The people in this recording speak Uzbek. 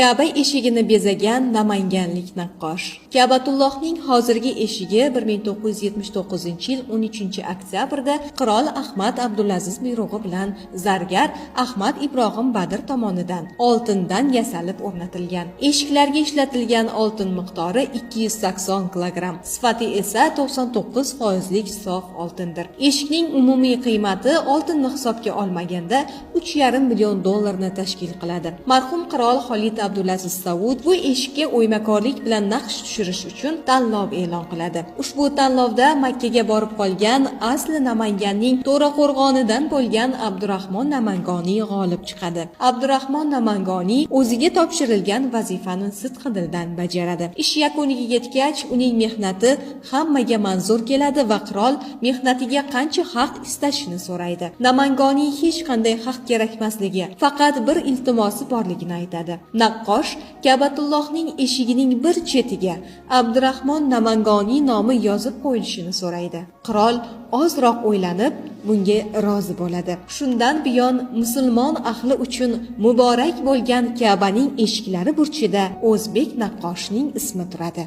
Ka'ba eshigini bezagan namanganlik naqqosh. Ka'batullohning hozirgi eshigi 1979-yil 13-oktyabrda qirol Ahmad Abdulaziz buyrug'i bilan zargar Ahmad Ibrohim Badr tomonidan oltindan yasalib o'rnatilgan. Eshiklarga ishlatilgan oltin miqdori 280 kilogramm, sifati esa 99% sof oltindir. Eshikning umumiy qiymati oltinni hisobga olmaganda $3,5 million tashkil qiladi. Marhum qirol Xolid Abdulaziz Saud bu eshikka o'ymakorlik bilan naqsh tushirish uchun tanlov e'lon qiladi. Ushbu tanlovda Makkaga borib qolgan asli Namanganning To'raqo'rg'onidan bo'lgan Abdurahmon Namangoniy g'olib chiqadi. Abdurahmon Namangoniy o'ziga topshirilgan vazifani sidqidildan bajaradi. Ish yakuniga yetgach, uning mehnati hammaga manzur keladi va qirol mehnatiga qancha haq istashini so'raydi. Namangoniy hech qanday haq kerakmasligi, faqat bir iltimosi borligini aytadi. Naqqosh Ka'batullohning eshigining bir chetiga Abdurahmon Namangoniy nomi yozib qo'yilishini so'raydi. Qirol ozroq o'ylanib, bunga rozi bo'ladi. Shundan buyon musulmon ahli uchun muborak bo'lgan Ka'baning eshiklari burchida o'zbek naqqoshning ismi turadi.